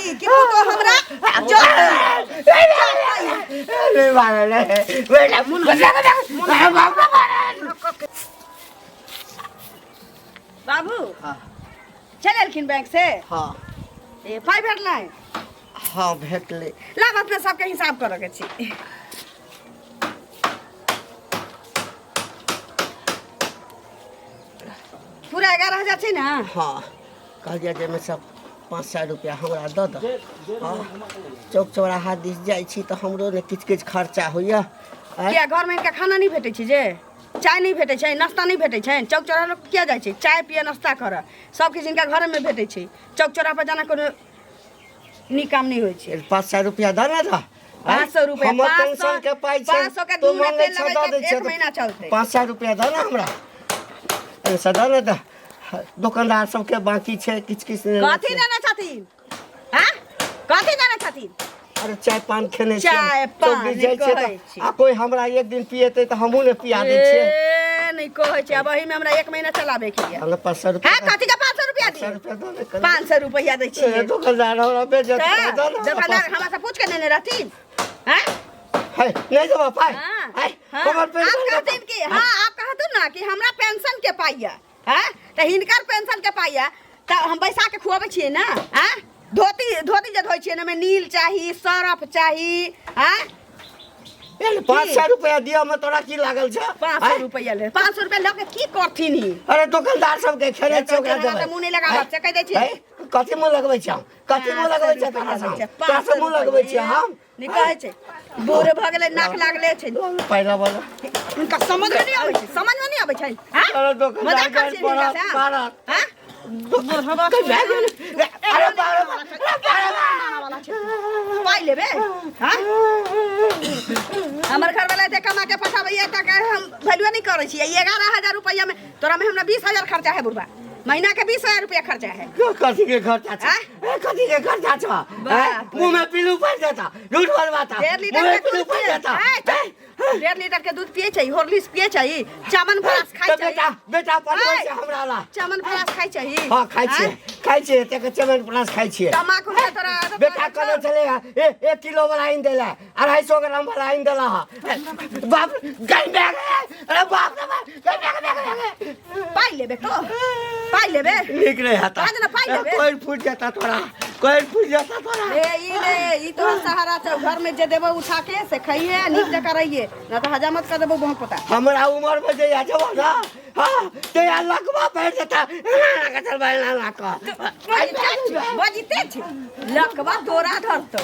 पाई कि तो हमरा जो नहीं मारे नहीं बेटा बाबू हाँ चलेलखिन बैंक से हाँ ए पाई भेटलै हाँ भेटले लाभ अपने सबके हिसाब करऽ के छी पूरा 11,000 छै ना हाँ कहलिए जे में सब 500 रुपया हमरा दऽ दऽ हाँ चौक चौराहा दिस जाइ छी तऽ हमरो ने किछ किछ खर्चा होइए किया घर में इनका खाना नहीं भेटै छै जे चाय नहीं भेटै छै नाश्ता नहीं भेटै छै चौक चौराहा लोग किया जाइ छै चाय पिए नाश्ता करऽ सब किछ इनका घर में भेटै छै चौक चौराहा पर जाना कोनो नीक काम नहीं होइ छै 500 रुपया दऽ ना दा 500 रुपया हमर पेंशन के पाई छै 500 के तो 2 मांगे तेल छ लगे दऽ दै छै छै 1 महीना चलतै 500 रुपया दऽ ना हमरा ऐसा दऽ ना दा दुकानदार सबके बाकी छै किछ किछ कथी देना छथिन हैं कथी देना छथिन अरे चाय पान खेने चाय पान जाइ छै कहै छी। आ कोई हमरा एक दिन पिएते तऽ हमहू ने पिया दै छियै ए नहीं कहै छै अब एही में हमरा 1 महीना चलाबे के लिए हमरा 500 रुपया हैं कथी का 500 रुपया दी 500 रुपया दै छियै दुकानदार हमरा बेइज्जत कर दो ना दुकानदार हमरा से पूछ के लेने रहथिन हैं है नहीं देबो पाई है हमर पेंशन आप कहते कि हां आप कहतु ना कि हमरा पेंशन के पाइया हैं त हिनकर पेंशन के पाइया त हम पैसा के खुआबै छियै ना हैं धोती धोती जे धोइ छियै ना में नील चाही सरफ चाही हैं 500 रुपया दिया में तोरा की लागल छ 500 रुपया ले 500 रुपया लके की करथिन ही अरे दुकानदार सब के खेले चोकरा त मुंह नहीं लगाबत से कह दै छी कथी मुंह लगबै छ कथी मुंह लगबै छ तोरा सब कथी मुंह लगबै छ हम नहीं कहै छै बोरे भ गेलै नाक लागले छै पहिला वाला उनका समझ में नहीं आबै छै समझ में नहीं आबै छै हैं अरे दुकानदार मजाक कर छी इनका से पारा हैं अरे पाई लेबे हैं हमर घर वाला एते कमा के पठाबैया त हम वैल्यू नहीं करै छी 11,000 रुपया में तोरा में हमरा 20,000 खर्चा है बुढ़वा महीना के 20,000 रुपया खर्चा है कथी के खर्चा छ कथी के खर्चा छ मुंह में पीलू पड़ जाता झूठ बोलवाता 1.5 लीटर के दूध पिए जाता 1.5 लीटर के दूध पिए चाहिए हॉर्लिक्स पिए चाहिए चामन फ्लास खाई चाहिए बेटा बेटा पढ़बै छै हमरा ला चामन फ्लास खाई चाहिए हां खाई छियै तके चमन प्लस खाई छियै तमाकू में तोरा बेटा कने चलेगा 1 किलो वाला इन देला 250 ग्राम वाला इन देला बाप गई बैग अरे बाप रे बाप पाई लेबे तो पाई लेबे निक नहीं आता आज ना पाई लेबे कोई फूट जाता तोरा कोई फूट जाता तोरा ई तो सहारा छ घर में जे देबो उठा के से खाइए नीक जका रहिए ना तो हजामत कर देबो बहुत पता हमरा उम्र में जे आ जबो ना हां ते लकवा बैठ जाता ना का चल भाई ना का बजिते छ लकवा तोरा धरतो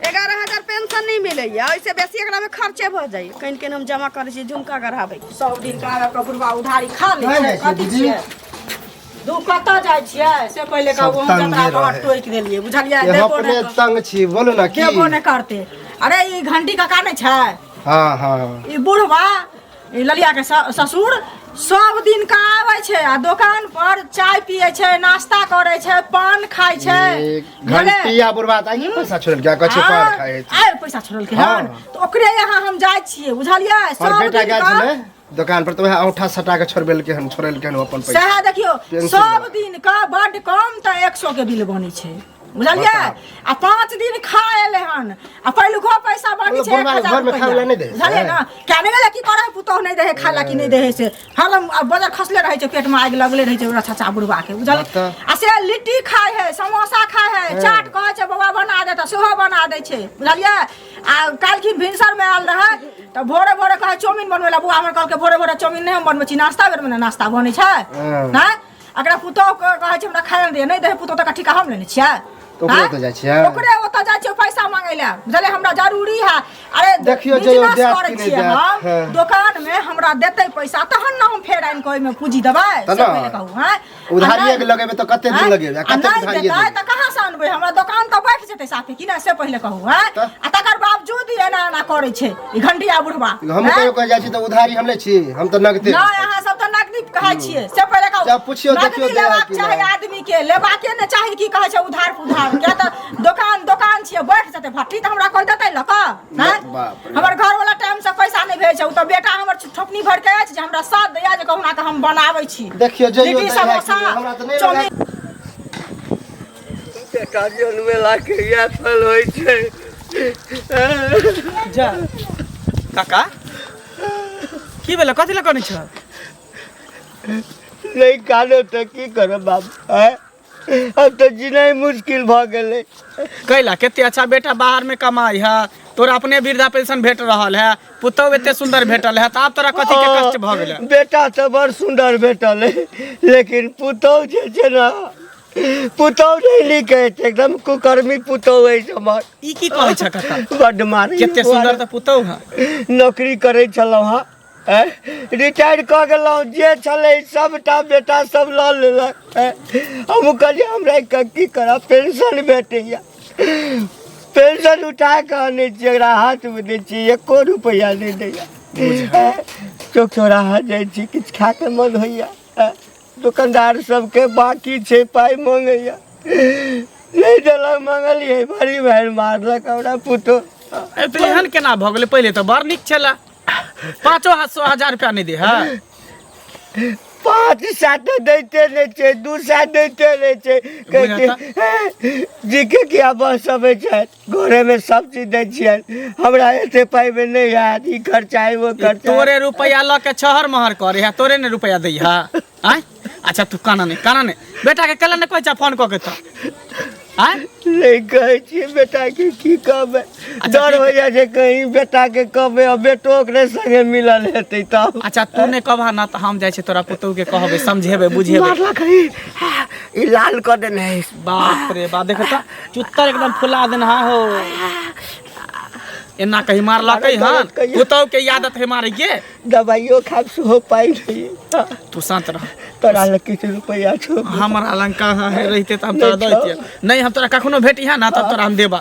11,000 पेंशन नहीं मिलैया ऐसे बेसी एकरा में खर्चे भ जाई कहीं के हम जमा करे छी झुमका गढ़ाबै 100 दिन का कपुरवा उधारी खा ले कथि छियै दू कतऽ जाइ छियै से पहिले कहू हम जतरा घर टोक देलिए बुझलियै देबो अपने तंग छी बोलो ना की केबो ने करते अरे ई घंटी का काने छै हां हां ई बुढ़वा ई ललिया के ससुर सब दिन का आवे छै आ दुकान पर चाय पिए छै नाश्ता करे छै पान खाय छै घंटिया बुढ़वा त आइ पैसा छोड़ल क्या कछ पान खाए आइ पैसा छोड़ल के हन तो ओकरे यहाँ हम जाइ छियै बुझलियै सब बेटा गेल छले दुकान पर तो वह औठा सटा के छोड़बेल के हन छोड़ल के हन अपन पैसा सहा देखियो सब दिन का बड कम त 100 के बिल बनी छै बुझलियै आ 5 दिन खा एले हन आ पहिलुको पैसा बाकी छै 1000 घर में खावला नहीं दे बुझलियै ना कहने गेले की करे पुतौ नहीं दे खाला की नहीं दे से हम बाजार खसले रहे छै पेट में आग लगले रहे छै ओरा चाचा बुढ़वा के बुझलियै आ से लिट्टी खाय है समोसा खाय है चाट कहै छै बाबा बना दे त सेहो बना दे छै बुझलियै आ काल की भिनसर में आल रहे त भोरे भोरे कहै चाउमीन बनवेला बुआ हमर कहल के भोरे भोरे चाउमीन नहीं हम बनबै छी नाश्ता बेर में नाश्ता बनै छै ना अगर पुतौ कहै छै हमरा खाय दे नहीं दे पुतौ त ठिका हम लेने छियै तो ओकरे तो जाय छियै ओकरे ओत जाय छियै पैसा मांगे ला बुझले हमरा जरूरी है अरे देखियो जे करे छियै हम दुकान में हमरा देतै पैसा तहन ना हम फेर आइन कोई में पूंजी देबै से पहिले कहू हैं उधारिये के लगेबे तो कते दिन लगेबे कते उधारिये देतै त कहां से अनबै हमरा दुकान त बैठ जेतै साफे कि ना से पहिले कहू हैं आ तकर बावजूद एना एना करे छै ई घंटिया बुढ़वा हम कहियो कह जाय छी त उधारी हम ले छी हम त नगदे ना अहाँ सब त नगदी कहै छियै से पहिले कहू जब पूछियो देखियो देबाक चाही आदमी के लेबाके ने चाही की कहै छै उधार क्या तो दुकान छियै बैठ जेतै भट्टी त हमरा कोई देतै लक हमर घर वाला टाइम से पैसा नहीं भेज छै उ त बेटा हमर ठोपनी भर के अछि जे हमरा साथ दैया जे कहूना के हम बनाबै छी देखियो जे लिट्टी समोसा हमरा त नहीं बेटा जन्मेला के इएह फल होइ छै। जा काका की भेलै कथी लए कनै छ? नहीं कानो तो की करब बाप, अब तो जीना मुश्किल भ गेलै। कैला कते अच्छा बेटा बाहर में कमाई है, तोरा अपने वृद्धा पेंशन भेट रहल है, पुतौ एते सुंदर भेटल है, आब तोरा कथी के कष्ट भ गेलै? बेटा तो बड़ सुंदर भेटल है, लेकिन पुतौ जे छै ना, पुतौ नहीं लिखे छै, एकदम कुकर्मी पुतौ है हमर। ई की कहै छ काका? बड मारी कते सुंदर त पुतौ है। नौकरी करै छलहुँ हाँ, रिटायर कऽ गेलहुँ, जे छलै सबटा बेटा सब लऽ लेलक। हम कहलियै हमरा की करब, पेंशन भेटैया, पेंशन उठा कऽ आनै छियै, एकरा हाथमे दै छियै, एको रुपैआ नहि दैया। चौक चौराहा जाइ छी, किछु खा के मन होइया, दुकानदार सबके बाकी छै, पाइ मंगैया, नहीं देलक, मंगलियै भरी भारी मारलक हमरा पुतौ। तो एहन केना भ गेलै? पहिले तो बड़ नीक छला, 500,000 रुपया नहीं दे है। 5 सात दैते नहीं छै, 2 सात दैते नहीं छै, कहते जी के क्या बस अबै छै, घरे में सब चीज दै छियै, हमरा एते पाइ में नहीं हैत, ई खर्चा है वो खर्चा। तोरे रुपया ल के छहर महर करे है, तोरे ने रुपया दै है। आय अच्छा तू काना नहीं बेटा के कल ने कहै छ फोन क के त आय नहीं कहै छियै बेटा के की कहबै, डर हो जाइ छै कहीं बेटा के कहबै और बेटो ओकरे संगे मिलल हेतै तब। अच्छा तू ने कहबा ना त हम जाय छै तोरा पुतौ के कहबै, समझेबै बुझेबै। मारला कहीं ई लाल कर देने है। बाप रे बाप, देख त चुत्तर एकदम फुला देना हो, एना कहीं मारला कहीं हन, पुतौ के आदत है मारे के। दवाइयो खाब सेहो पाइ नहीं, तू शांत रह। तोरा लग किछु रुपैया छौ? हमारा लंग कहाँ है, रहते त हम तोरा दैतियै। नहीं हम तोरा कखनो भेटी है ना तब तोरा हम देबा,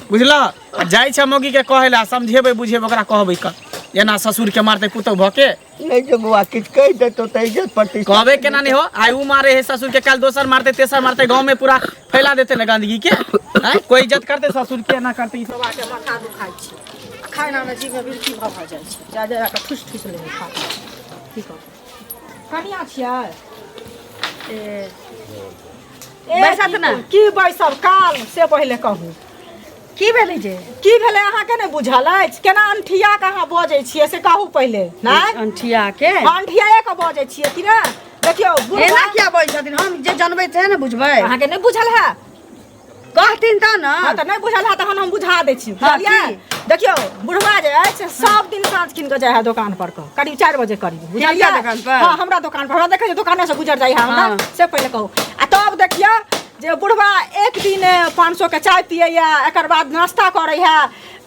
बुझला? जाय छ मौगी के कहेला, समझेबै बुझेबै, ओकरा कहबै क एना ससुर के मारते पुतौ भ के। नहीं जो बुआ किछु कहि देतो त इज्जत प्रतिष्ठा कहबे केना नहीं हो, आइ उ मारे है ससुर के, कल दोसर मारते तेसर मारते, गांव में पूरा फैला देते ना गंदगी के। कोई इज्जत करते ससुर के ना करते, ई सब बाबा के माथा दुखाइ छै, खाना में जीव में बिरकी भऽ जाइ छै, जा जा के ठुस ठुस ले खा की कह। कनिया छियै बैसत ना की बैसब काल से पहिले कहू की भेलै जे की भेलै अहाँके नहि बुझल अछि? केना अंठिया के अहाँ बजै छियै से कहू पहिले। नहि अंठिया के अंठिया के बजै छियै कि ने? देखियौ एना किया बजै छथिन, हम जे जनबै ते ने बुझबै। अहाँके नहि बुझल है, कहथिन त न। हाँ तऽ नहीं बुझल है तहन हम बुझा दै छी। हाँ, बुझलियै? देखियो बुढ़वा जे अछि सब दिन साँझ कीन के जाय है दुकान पर के, करीब 4 बजे करीब। बुझलियै? दुकान पर? हाँ हमरा दुकान पर, हमरा देखै दुकाने से गुजर जाय है हमरा, से पहिले कहू। आ तब देखियो जे बुढ़वा एक दिन 500 के चाय पिए या, एकर बाद नाश्ता करे है,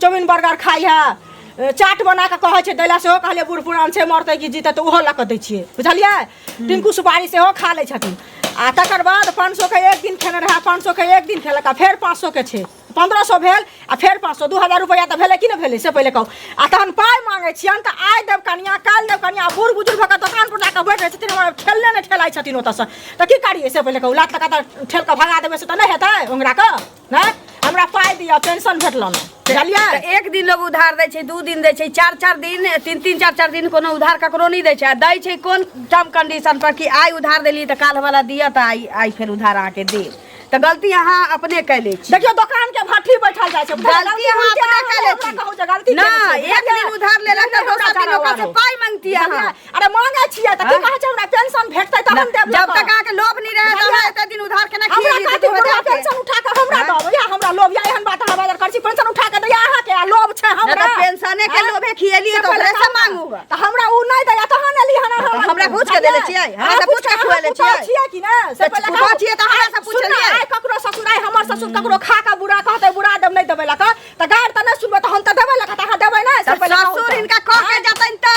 चाउमीन बर्गर खाई है, चाट बना के कहै छै दैला, सेहो कहलिए बूढ़ पुरान छै मरतै कि जीतै तऽ ओहो लऽ कऽ दै छियै। बुझलियै? टिंकू सुपारी सेहो खा लै छथिन। आ तकर बाद 500 के एक दिन खेने रहा, 500 के एक दिन खेलक, आ फेर 500 के छै, 1500 भेल, आ फेर 500, 2000 रुपया तऽ भेलै कि नहि भेलै से पहिले कहू। आ तहन पाइ मांगै छियनि तऽ आइ देब कनिया, काल्हि देब कनिया, बूढ़ बुजुर्ग भऽ कऽ दोकान पर जाकऽ बैठ रहै छथिन, हमरा ठेलने नहि ठेलाइ छथिन ओतऽसँ, तऽ की करियै से पहिले कहू? लात लगा तऽ ठेल कऽ भगा देबै से तऽ नहि हेतै ओंगरा कऽ? नहि हमरा पाइ दिअ, पेंशन भेटल ने। बुझलियै? एक दिन लोग उधार दै छै, 2 दिन दै छै, 4-4 दिन, 3-3 4-4 दिन कोनो उधार ककरो नहीं दै छै। दै छै कोन टर्म कंडीशन पर कि आइ उधार देली तऽ काल्हि वाला दिअ तऽ आइ फेर उधार आके दे। तो गलती अहाँ अपने कैले छी। देखियो दुकान के भट्ठी बैठल जाय छै, गलती अहाँ अपने कैले छी। कहू जे गलती ना एक दिन उधार लेलक त दोसर दिन ओकरा से पाइ मांगती अहाँ। अरे मांगे छियै त की कहै छै हमरा पेंशन भेटतै तहन देब। जब तक अहाँ के लोभ नहीं रहे त अहाँ एते दिन उधार केना खिए ली तो हमरा पेंशन उठा के हमरा दब या हमरा लोभ या एहन बात अहाँ बाजार कर छी, पेंशन उठा के दैया अहाँ के लोभ छै हमरा। पेंशने के लोभे खिएली तो ओकरे से मांगू त हमरा उ नै दैया तहन एली हन हमरा पूछ के देले छियै, हमरा से पूछ के खुएले छियै कि नै? से पहिले पूछा छियै त हमरा से पूछलियै। आइ ककरो ससुर आइ हमर ससुर ककरो खा के बुरा कहतै, बुरा देब नहीं देबै लका त गाड़ त नै सुनबै तहन त देबै लका त अहाँ देबै नै? से पहिले ससुर इनका कह के जतन त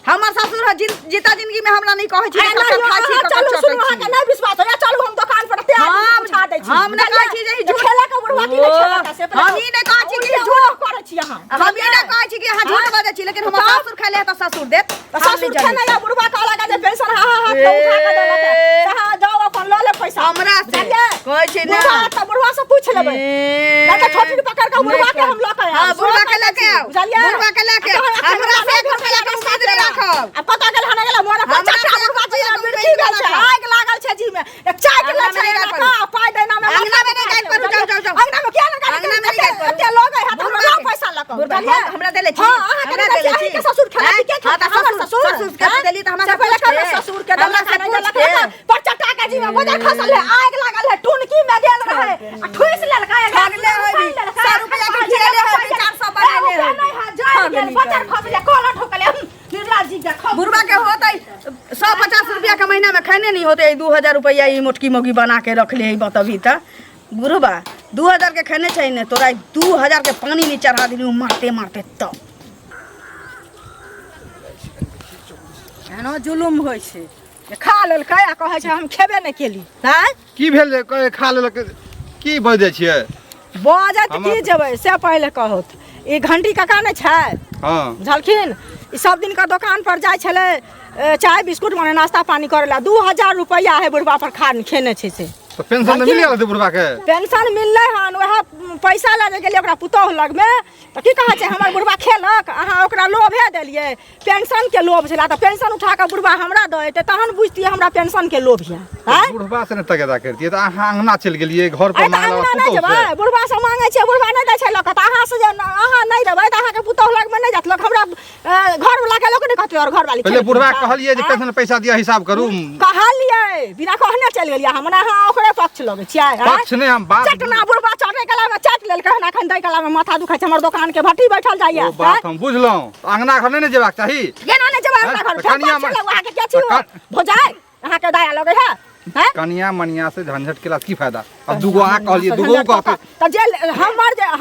हमर ससुर जीता जिंदगी में हमरा नहीं कहै छी कखन खा छी कखन चलू चटै सुनो छी। अहाँ के नै विश्वास होया, चलू हम दुकान पर ते पूछा दै छी। हम नै कहै छी जे झूठ खेला के बुढ़वा की नै खेला का से पहिले हम ई नै कहै छी कि झूठ करै छी अहाँ। हम ई नै कहै छी कि अहाँ झूठ बाजै छी, लेकिन हमर ससुर खेले त ससुर देत। ससुर खेना या बुढ़वा कहला का जे पेंशन हा हा के उठा के देलक कहा जाओ अपन ल ले पैसा हमरा से कहै छी ना बुढ़वा से पूछ लेबै ना त छोटी पकड़ के बुढ़वा के हम ल के हां बुढ़वा के लेके आओ, बुढ़वा के लेके हमरा से खर्चा के उम्मीद नहीं राखब। आ पता गेल हने गेल मोर पर चाचा बुढ़वा जी बिरखी गेल छै, आग लागल छै जी में एक चाय के ले छै का पाई देना में अंगना में बुझलियै हमरा देले छी हां अहाँ के देले छी के ससुर खेला के हां त ससुर के देली त हमरा पहले कहले ससुर के देला से नहीं देला पर चटा के जी में बजा खसल है आग लागल है टुनकी में गेल रहे आ ठुस लेलका है भागले होई 100 रुपया के खिलेले हो 400 बनाले हो नहीं हां जाय गेल बजा खसले कोला ठोकले निर्लाज जी के बुढ़वा के होते 150 रुपया के महीना में खाने नहीं होते 2000 रुपया ई मोटकी मोगी बना के रख ले बतबी त बुढ़वा 2000 के खाने चाहिए ने तोरा 2000 के पानी नहीं चढ़ा दिली मारते मारते तो एनो जुलुम होय छै खा लेल कया कहै छै हम खेबे नहीं केली हैं की भेल जे कहे खा लेलक की बज दै छियै बजत की जेबै से पहले कहत ई घंटी काका नहीं छै हां बुझलखिन ई सब दिन का दुकान पर जाय छले चाय बिस्कुट माने नाश्ता पानी करे ला 2000 रुपया है बुढ़वा पर खान खेने छै से तो पेंशन मिल गेल बुढ़वा के पेंशन मिलले हन वह पैसा ले गेलिए ओकरा पुतोह लग में त की कहै छै हमर बुढ़वा खेलक अहाँ ओकरा लोभे देलिए पेंशन के लोभ छला त पेंशन उठा के बुढ़वा हमरा दए त तहन बुझतिए हमरा पेंशन के लोभ है हैं बुढ़वा से न तगेदा करतिए त अहाँ अंगना चल गेलिए घर पर मांगला नहीं जेबै बुढ़वा से मांगे छै बुढ़वा नहीं दै छै लोक त अहाँ से अहाँ नहीं देबै त अहाँ के पुतोह लग में नहीं जात लोक हमरा घर वाला के लोक नहीं कहते और घर वाली पहले बुढ़वा कहलिए जे पेंशन पैसा दिया हिसाब करू कहलिए बिना कहने चल गेलिए हमरा अहाँ ओकरे पक्ष लगे छियै पक्ष ने हम बात चटना बुढ़वा चटे कला में चट लेल कहना खन दै कला में माथा दुखाय छै हमर दुकान के भट्टी बैठल जाइए ओ बात हम बुझलौ अंगना घर नहीं जेबाक चाही केना नहीं जेबाक अंगना घर कनिया अहाँ के के छी भोजाय अहाँ के दया लगे है हैं कनिया मनिया से झंझट केला की फायदा अब दुगो आ कहलिए दुगो कहते त जे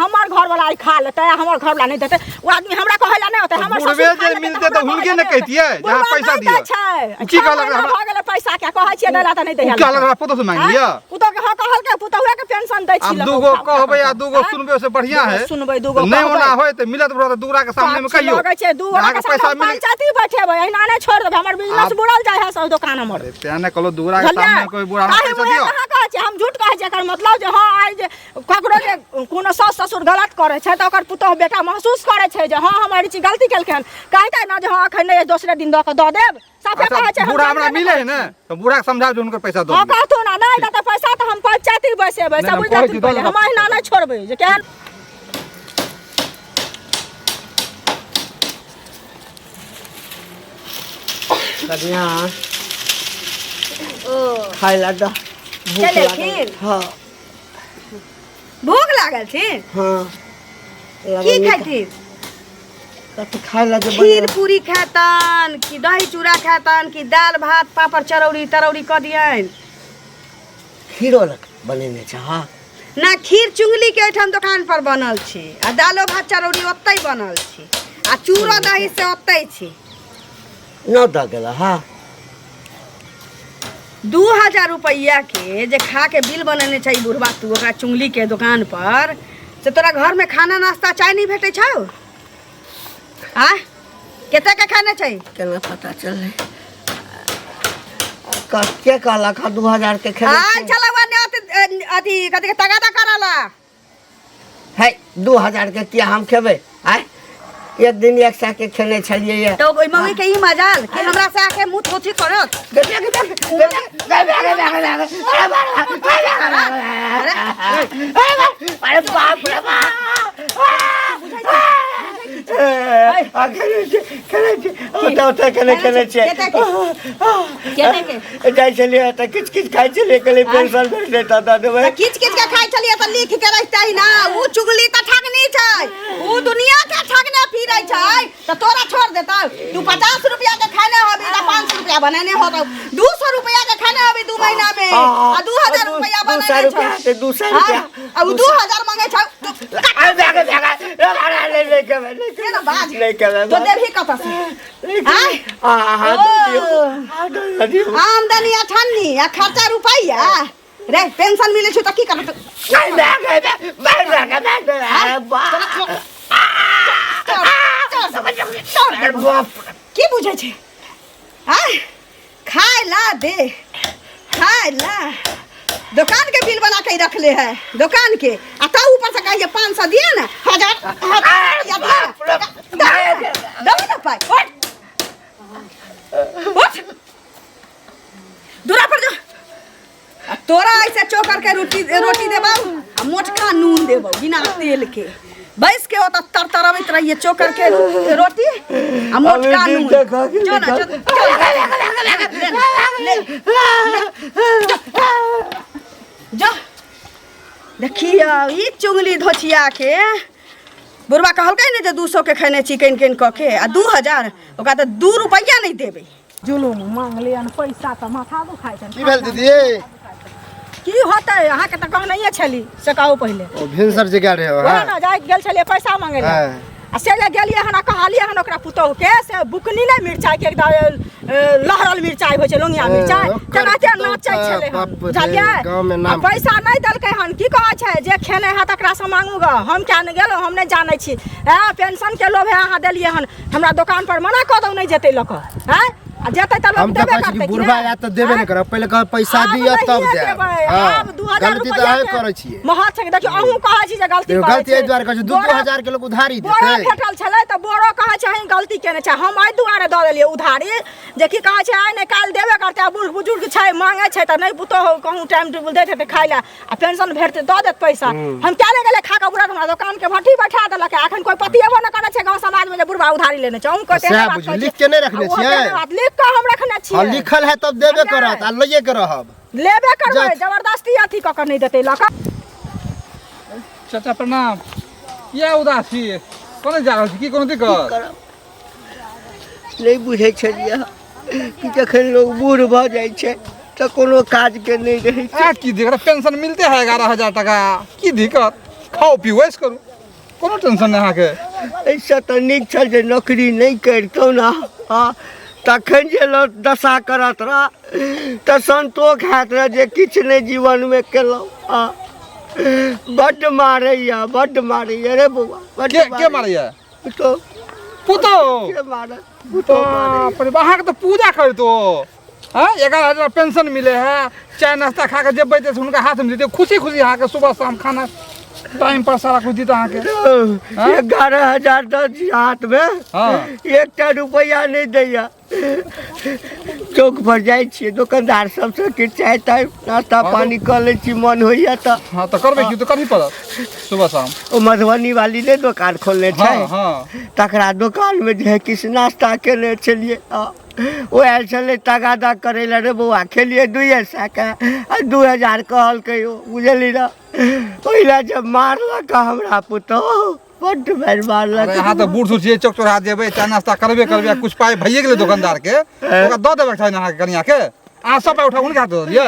हमर घर वाला खा लेते हमर घर वाला नहीं देते वो आदमी हमरा कहला नहीं होते हमर बुढ़वे जे मिलते त हुनके न कहतिए जहां पैसा दियो की कहलक हमरा भ गेले पैसा के कहै छियै देला त नहीं देला कहलक हमरा पुतो से मांग लिया पुतो के कहल के पुतोहे के पेंशन दै छी अब दुगो कहबै आ दुगो सुनबे से बढ़िया है सुनबै दुगो नहीं होना होय त मिलत बुढ़वा दूरा के सामने में कहियो लगे छै दूरा के पैसा पंचायती बैठेबै एना नहीं छोड़ देबै हमर बिजनेस बुड़ल जाय है सब दुकान हमर तेने कहलो दूरा के सामने कोई बुढ़ा पैसा दियो कहाँ कहै छै हम झूठ कहै छै एकर मतलब जे हां आइ जे ककरो जे कोनो सास ससुर गलत करे छै त ओकर पुतोह बेटा महसूस करे छै जे हां हमर ई गलती केलखन कहतै ना जे हां अखन नहीं दोसरे दिन द के द देब साफे कहै छै बुढ़ा हमरा मिले है ना तो बुढ़ा के समझा जे उनकर पैसा दो हां कहतो ना नहीं देता पैसा त हम पंचायती बैसेबै सब बुझत पहले हम एना नहीं छोड़बै जे केहन कन्या ओ खाइ ला द चले खीर हां भूख लागल छी हां की खाइती त खाइ ला जे खीर पूरी खातन कि दही चूड़ा खातन कि दाल भात पापड़ चरौड़ी तरौड़ी क दियन खीरो बनेने छ हां ना खीर चुंगली के ओठाम दुकान पर बनल छी आ दालो भात चरौड़ी ओतै बनल छी आ चूड़ा दही से ओतै छी न द गेला हां 2000 रुपया के जे खा के बिल बनेने छै बुढ़वा तू ओकरा चुंगली के दुकान पर से तोरा घर में खाना नाश्ता चाय नहीं भेटे छौ आ केते के खाने छै केना पता चले के कहला खा 2000 के खेले आ चलवा ने अथी कथि के तगादा कराला है 2000 के किया हम खेबै आय एक दिन एक सा के खेने छलिए ये तो ओइ मम्मी के ई मजाल कि हमरा से आके मुंह थोथी करत अरे बाप रे जाय छलिए त किछ किछ खाइ छलिए कले पेंशन भेट देता था देबै किछ किछ के खाइ छलिए त लिख के रखतै ना ऊ चुगली त ठगनी छै ऊ दुनिया के ठगने फिरै छै त तोरा छोड़ देतौ तू 50 रुपया के खाने होबी त 500 रुपया बनाने होतौ 200 रुपया के खाने होबी 2 महीना में आ 2000 रुपया बनाने छै 200 रुपया अब 2000 मांगे छौ केना बाज तो देबही कत से आमदनी अठन्नी आ खर्चा रुपया रे पेंशन मिले छ त की करत की बुझे छै खाय ला दे खाय ला दुकान के बिल बना के रख ले है दुकान के आ ता ऊपर से कहिए 500 दिए ना 1000 दबे ना पाई उठ दूरा पर जो तोरा ऐसे चोकर के रोटी देबौ आ मोटका नून देबौ बिना तेल के बैस के होता तरतरावित रहिए चोकर के रोटी आ मोटका अभी नून दिन खा के जो ना जो जो देखिए ई चुंगली धोचिया के बुढ़वा कहलकै ने जे 200 के खैने चिकन केन क के आ 2000 ओकरा त 2 रुपया नहीं देबै जुलूम मांग लियन पैसा तऽ माथा दुखाइ छनि की भेल दीदी की होतै अहाँके तऽ कहनैये छली से कहू पहिले ओ भिनसर जे गेल रहे हो वएह ना जाय गेल छलियै पैसा मांगे ले हाँ। आ से जे गेलियै हन कहलियै हन ओकरा पुतोह के से बुकनी नै मिरचाई के एकदम लहरल मिरचाई होइ छै लोंगिया मिरचाई ओकर तनाते पुतोह नाचै का छलै बाप हन रे, बुझलियै गाँव में नाम- आ पैसा नहि देलकै हन की कहै छै जे खेने है तकरा से मांगू ग हम क्या नहि गेलहुँ हम नहि जानै छी पेंशन के लोभे अहाँ देलियै हन हमरा दोकान पर मना कऽ दौ नहि जेतै लऽ कऽ हैं आ जेतै तऽ हम लोग तो देबे कहै छी करतै कि बुढ़वा या तो देबे नहीं करब पहले कह पैसा आब दिया तब नहिये दे देबै, हां आब 2000 गलती तो रुपया अहे के करै छियै महत छै देखियौ अहूँ कहै छी जे गलती देखो करै गलती एहि दुआरे कहै छै 2-2000 के लोग उधारी बोरो देतै फेटल छलै तऽ बोरो कहै छै अहीं गलती केने छै हम एहि दुआरे दऽ देलियै उधारी जे की कहै छै आइ नहि काल्हि देबे करतै आ बूढ़ बुजुर्ग छै मांगे छै तऽ नहि पुतोह कहूँ टाइम टेबुल दैत हेतै खाइ लए आ पेंशन भेटतै दऽ देत पैसा हम क्या नहि गेलै खा कऽ बुढ़ा हमरा दोकान के भट्टी बैठा देलक एखन कोई पतिएबो नहि करै छै गाँव समाज में जे बुढ़वा उधारी लेने छै हम कहते सएह बुझियौ, लिख के नहि रखने छियै? लिख कऽ हम रखने हां छियै लिखल है तब देबे करत आ लइए के रहब लेबे करबै जब- जबरदस्ती अथी कऽ कऽ नहि देतै लऽ कऽ चाचा प्रणाम किया उदासी कोने जा रहल छी की कोनो दिक्कत नहीं बुझे छलियै कि जखन लोग बूढ़ भऽ जाइ छै तऽ कोनो काज के नहीं रहै छै आ की दिक्कत पेंशन मिलते है 11,000 टका की दिक्कत खाओ पियो ऐश करू कोनो टेंशन नहीं अहाँके ऐसा तऽ नीक छल जे नौकरी नहीं करितौ ना हाँ तखन जे लोग दशा करत रह तऽ संतोष हैत रह जे किछु नहि जीवनमे केलहुँ हाँ बड्ड मारैया रे बौआ बड्ड के मारैया पुतोह पुतो के मारत पुतोह मारैया बाप रे अहाँके तो पूजा करतो हां 11,000 पेंशन मिले है चाय नाश्ता खा के जेबै तऽ हुनका हाथ में देते खुशी खुशी अहाँके सुबह शाम खाना टाइम पर सारा कुछ देता अहाँके 11,000 दऽ दी हाथ में हाँ। एकटा रुपैया नहीं दैया चौक पर जाइ छियै दुकानदार सबसे कि चाय ताय नाश्ता पानी कऽ लै छी मन होइया तऽ हाँ तो करबै की तो करही पड़त सुबह शाम ओ मधुबनी वाली ने दुकान खोलने छै हाँ हाँ तकरा दुकान में जे है किछु नाश्ता केने छलियै ओ आयल छलै तगादा करै लए रे बौआ खेलियै 200 के आ 2000 कहलकै ओ बुझली ना ओहि लए जब मारलक हमरा पुतोह बड्ड मारि मारलक अरे अहाँ तो बूढ़ सूढ़ छियै चौक चौराहा जेबै चाय नाश्ता करबे करबै कुछ पाइ भइए गेलै दुकानदार के ओकरा दऽ देबै छै अहाँके कनिया के अहाँ सब पाइ उठा हुनका हाथ दऽ दियै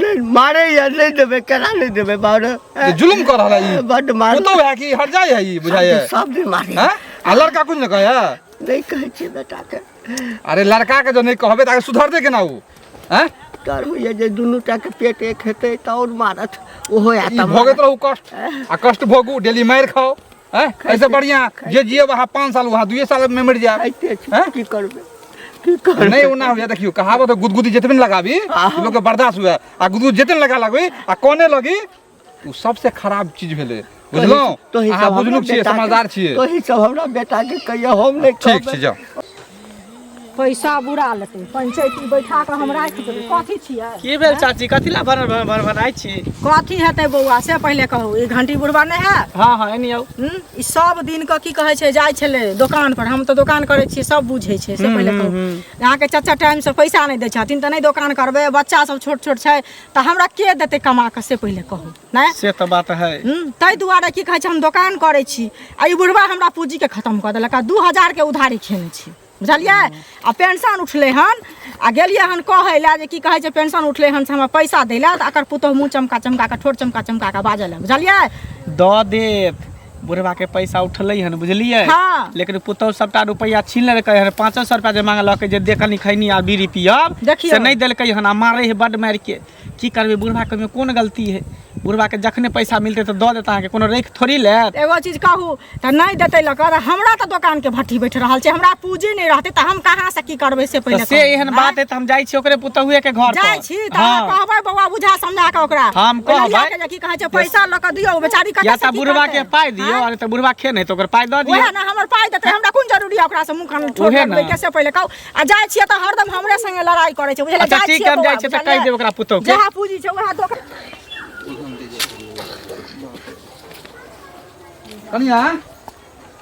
नहीं मारैया नहीं देबै केना नहीं देबै बाबू ये जुलुम कर रहा है बड्ड मार तो है कि हट जाए है ये बुझाए सब दिन मारे हैं आ लड़का कुछ न कहे है नहीं कहै छियै बेटा के अरे लड़का के जो नहीं कहबे ताके सुधरते केना उ हैं डर होइया जे दुनू टा के पेट एक हेतै तऽ और मारत ओहो या ई तऽ भोगैत रहू कष्ट आ कष्ट भोगू डेली मार खाओ हैं ऐसे बढ़िया जे जिए वहाँ 5 साल वहाँ 2 साल में मर जाए खाइते छी हैं? की करबै की करबै नहीं ओना हो देखियो कहावत है, गुदगुदी जितने न लगाबी उ लोग के बर्दाश्त हुए आ गुदगुदी जितने लगा लगबी आ कोने लगी उ सबसे खराब चीज भेले बुझलो तोही अहाँ सब बुझनुक छियै समझदार छियै तोही सब हमरा बेटा के कहिया हम नहीं ठीक कहबै छै जाओ पैसा बुरा लेतै पंचायती बैठा कऽ हम राखि देबै कथी छियै की भेल चाची कथी ला भरभराइ छी कथी हेतै बौआ से पहिले कहू ई घंटी बुढ़वा नहि है हाँ हाँ एनी आउ ई सब दिन के की कहै छै जाइ छलै दोकान पर हम तऽ दोकान करै छियै सब बुझै छै से पहिले कहू अहाँके चाचा टाइम से पैसा नहि दै छथिन तऽ नहि दोकान करबै बच्चा सब छोट छोट छै तऽ हमरा के देतै कमा कऽ से पहिले कहू नहि से तो बात है ताहि दुआरे की कहै छै हम दोकान करै छी आ ई बुढ़वा हमरा पूंजी के खत्म कऽ देलक आ 2000 के उधारी खेने छी बुझलियै आ पेंशन उठलै हन आ गेलियै हन कहै लए जे की कहै छै पेंशन उठलै हन से हमरा पैसा दै लए तऽ एकर पुतोह मुँह चमका चमका कऽ ठोर चमका चमका कऽ बाजल बुझलियै दऽ देत बुढ़वा के पैसा उठलै हन बुझलियै हाँ। लेकिन पुतौह सबटा रुपैया छीन लेलकै हन 500 रुपया जे मांगलकै जे दे कनी खैनी आ बीड़ी पियब देखियौ। से नहीं देलकै हन आ मारै है बड्ड मारि के की करबै बुढ़वा के में कोन गलती है बुढ़वा के जखने पैसा मिलते तो दऽ देता अहाँके कोनो रेख थोड़ी लेत एगो चीज कहू तऽ नहि देतै लऽ कऽ हमरा तऽ दोकान के भट्ठी बैठ रहल छै हमरा पूंजी नहि रहतै तऽ हम कहाँ से की करबै से तऽ पहिले से एहन बात है तऽ हम जाइ छी ओकरे पुतहुए के घर जाइ पर छी तऽ अहाँ कहबै बौआ बुझा समझा कऽ ओकरा हम कहबै। ओकरा लए के जे की कहै छै पैसा लऽ कऽ दियौ बेचारी या कतऽ से तऽ की बुढ़वा करतै? के पाइ दियौ हाँ? अरे तऽ बुढ़वा खे नहीं तो ओकर पाइ दऽ दियौ ओहे ना हमर पाइ देतै हमरा कोन जरूरी है ओकरा से मुंह कान ठोक ओहे लगबै ना। कैसे पहिले कहू आ जाइ छियै तऽ हरदम हमरे संगे लड़ाई करै छै बुझलियै अच्छा, जाइ ठीक छियै है, हम बौआ, जाइ छियै तऽ बुझलियै? कहि देब ओकरा पुतहु के। जहाँ पूंजी छै वहाँ दोकान कनिया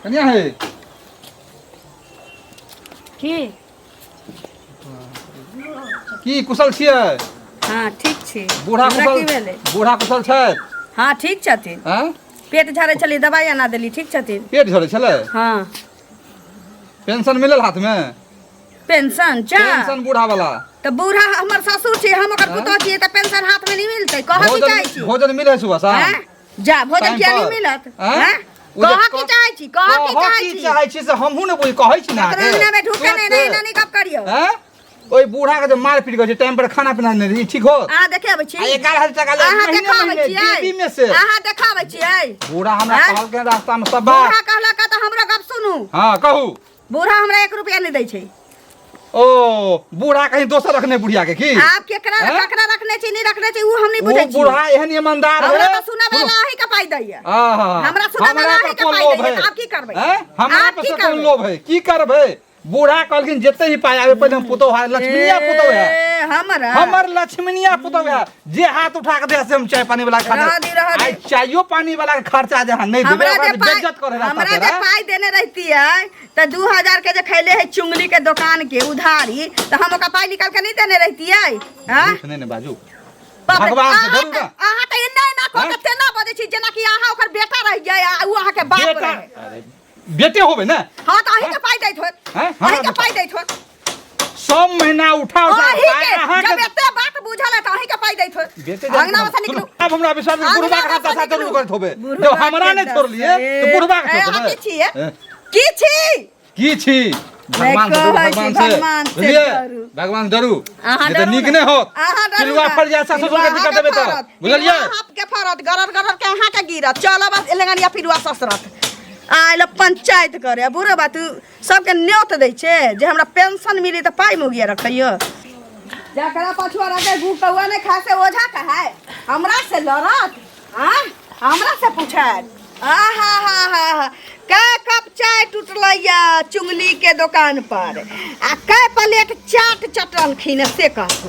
कनिया है की कुशल छियै? हाँ ठीक छी। बूढ़ा हमरा की कुशल भेलै? बूढ़ा कुशल छै? हाँ ठीक छथिन। हैं? पेट झाड़े छली दवाई आना देली, ठीक छथिन। पेट झड़े छलै? हाँ पेंशन मिलल हाथ में? पेंशन पेंशन बूढ़ा वाला? तो बूढ़ा हमर ससुर छी, हम ओकर पुतौह छियै, तो पेंशन हाथ में नहीं मिलते। कह की चाहै छी? भोजन मिले सुबह शाम? हैं? जा भोजन टाइम किया नहीं पर? मिलत? हैं? हैं? ओ जे कह की चाहै छी? कह की चाहै छी? चाहै छी से हमहू ने बुझ कहै छी ना। महीना में ढुके नहीं कब करियो। हैं? ओइ बूढ़ा के जे मार पीट गए टाइम पर खाना पीना नहीं दी, ठीक हो? आ देखाबै छी। 11,000 टका ले अहाँ महीने देखाबै महीने छियै? डीबी में से। अहाँ देखाबै छियै? बूढ़ा हमरा हैं? कहल के रास्ता में सब बात। बूढ़ा कहला का तो हमरा गप सुनू। हां कहू। बूढ़ा हमरा 1 रुपया नहीं दै छै। ओ बूढ़ा कहीं दोसर रखने बुढ़िया के की? आप केकरा हैं? ककरा रखने छी नहीं रखने छी उ हम नहीं वो बुझै छी। बूढ़ा एहन ईमानदार है। हमरा तो सुनाबे ला ही के पाई दैया। आहा हमरा सुनाबे ला ही के कोन पाई लोभ दैया। है? आप की करबै? हैं? हमरा आप पे की से कोन करबै? लोभ है? की करबै? बूढ़ा कहलखिन जते ही पाई आवे पहले हम पुतौ है लक्ष्मीनिया पुतौ है। ए, हमरा हमर लक्ष्मीनिया पुतौ है। जे हाथ उठा के दे से हम चाय पानी वाला खा रह दी, रह दी। आई चायो पानी वाला के खर्चा जे नहीं देबे हमरा ओकरा जे के पाई बेइज्जत करे रास्ता हमरा जे तेरा। पाई देने रहती है तो 2000 के जे खैले है चुंगली के दुकान के उधारी, तो हम ओका पाई निकाल के नहीं देने रहती है। हां झूठ नहीं ने बाजू। बाप रे, भगवान से अहाँ जरूर ना। अहाँ तो एना को के तेना बजै छी जेना कि अहाँ ओकर बेटा रह जाय आ उ अहाँ के बाप बेटा रहे। अरे बेटे होबे ना? हां तो अहीं के पाई दैत होत। हैं? अहीं के हाँ, पाई दैत होत। सब महीना उठा अहीं के अहाँ जब के एते बात बुझल है तो अहीं के पाई दैत होत। बेटे अंगना में से निकलू। अब हमरा विश्वास में अंगना बुढ़बा के में से हाथ साथ निकलू। करत होबे। बुढ़बा जब हमरा के नहीं छोड़ लिए तो बुढ़बा के ए, छोड़ अहाँ की छियै? हैं? की छी? की छी? भगवान से कहै छी, भगवान से भगवान से बुझलिए? डरू। भगवान डरू। अहाँ ये तो डरू नीक ना। नहीं होत। अहाँ डरू पिलुआ ना। फड़ जाए ससुर के पिलुआ दिक्कत अहाँ देबे के तो फड़त। बुझलिए? पिलुआ आपके फरत गरर गरर के अहाँ के गिरत। चलो बस एलंगनिया पिलुआ ससरत। आइल पंचायत करे बुढ़ो बात सबके न्योत दै छे जे हमरा पेंशन मिली त पाई मुगिया रखियो। जकरा पछुआ रखे गु कौआ ने खा से ओझा का है हमरा से लड़त। हां हमरा से पूछत आहा हा हा का कप चाय टूटलैया चुंगली के दुकान पर आ कै प्लेट चाट चटल खिन से कहू।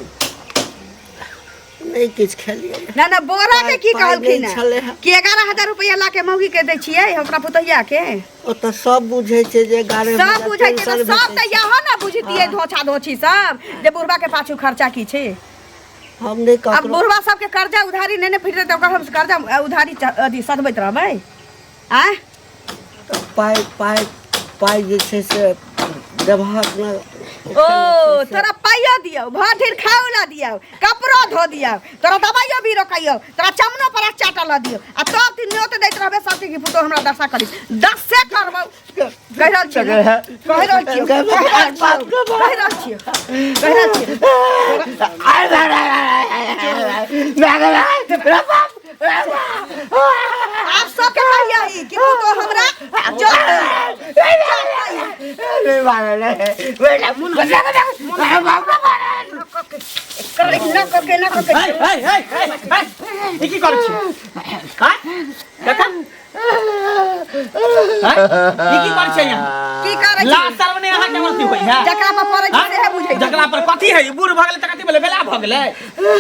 नहीं किछ खेलिए ना ना बोरा के की पाइ कहलखिन नहि छलै हँ। कि 11,000 रुपया ला के मौगी के दै छियै हमरा पुतहिया के। ओ तो सब बुझे छे जे 11 सब बुझै छै त सब त यहाँ ना बुझतियै धोछा धोछी सब जे बुढ़वा के पाछू खर्चा की छै। हम नहीं अब ककरो बुढ़वा सबके कर्जा उधारी नहीं फिरते त ओकर हम कर्जा उधारी अथी सधबैत रहबै। आय पाई पाई पाई जे छे से देबहक न। ओ तोरा पाइयो दियो भर ढेर खाओ ला दियो कपड़ो धो दियो तोरा दवाइयो भी रोकाइयो तोरा चमनो पर चाटल दियो आ तब तीन न्योत दैत रहबे सब की पुतो हमरा दशा करी 10 से करबो कह रहल छी कह रहल छी कह रहल छी कह रहल छी आप सब के कहिया ही कि पुतो हमरा जो ई की करै छी? हां काका ई की करै छी यहाँ? की करे छी? ला सर्वने अहाँ के मरती होई है जकरा पर पड़ै छै से बुझै छै। जकरा पर कथी है बूढ़ भ गेलै त कथी भेलै बेला भ गेलै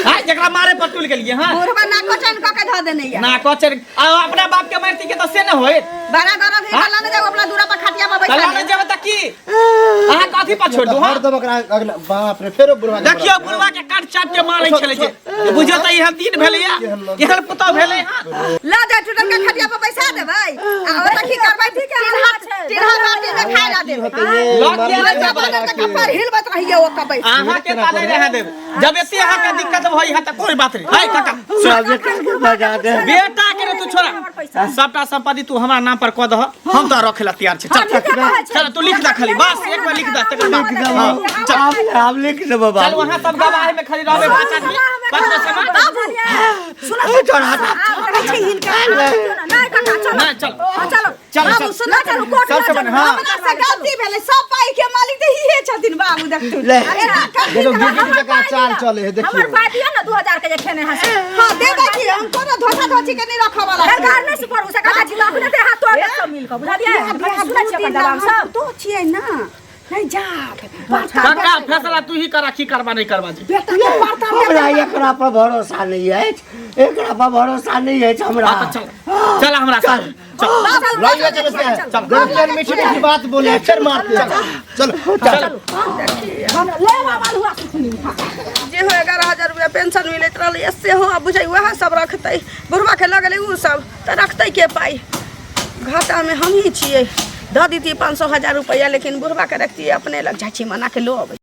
हां जकरा मारे पर तुल गेलिए हां बुढ़वा ना कोचन क के ध देने या ना कचर अपना बाप के मारती के त से न होय बड़ा दर्द है ला न जाओ अपना दूरा पर खटिया पर बैठा तला न जेब त की अहाँ कथी पर छोड़ दू हां हर दम ओकरा अगला बाप रे फेरो बुढ़वा के देखियो बुढ़वा के काट चाट के मारै छले जे बुझियो त इहन दिन भेलै या इहन पुतो भेलै हां ला जा टूटल के खटिया पर बैठा देबै आ ओता की करबै ठीक है तीन हाथ बाटी में खा ला देबै लग गेलै जब तक कपर हिलबत रहिए ओ कबै अहाँ के त नहीं रह देब जब एते अहाँ के दिक्कत होई है त कोई बात नहीं हाय काका बजा दे बेटा के तू छोड़ा सबटा संपत्ति तू हमरा नाम पर क दह हम तो रखे ला तैयार छै चल चल तू लिख दे खाली बस एक बार लिख दे तकर बाद चल आप लिख दे बाबा चल वहां सब गवाह में खाली रहबे पांच आदमी बस बस समाज सुना छोड़ा छै हिनका नहीं काका चलो ना चल चलो चलो, बाबू सुना चलो कोर्ट सबसे बने, हाँ। हमरा से गलती भेलै सब पाई के मालिक त इहे छथिन बाबू देख तू ले। देखो गिरगिट जका चाल चले है देखियो। हमर पाई दिया ना 2000 के जे खेने हसे हां दे देखी हम कोनो धोखा धोची के नहीं रखा वाला घर घर में से पर उसे कहा जी बाबू ने ते हाथ तोड़ के सब मिल के बुझा दिए सुना छिए दबाव सब तो छिए ना नहीं जा काका फैसला तू ही करा की करबा नहीं करबा जी बेटा के पड़ता हमरा एकरा पर भरोसा नहीं है एकरा पर भरोसा नहीं है हमरा चल चल हमरा साथ लइया चलो से डॉक्टर मीठी मीठी बात बोले अक्षर मारते हैं। चलो ले बाबा हुआ जे हो 11,000 रुपया पेंशन मिलत रहलै ऐसे हो अब बुझाइ वएह सब रखतै बुढ़वा के लगले उ सब त रखतै के पाई घाटा में हम ही छियै दऽ दीती 500,000 रुपया लेकिन बुढ़वा के रखती अपने लग जाइ छी मना के लो अबै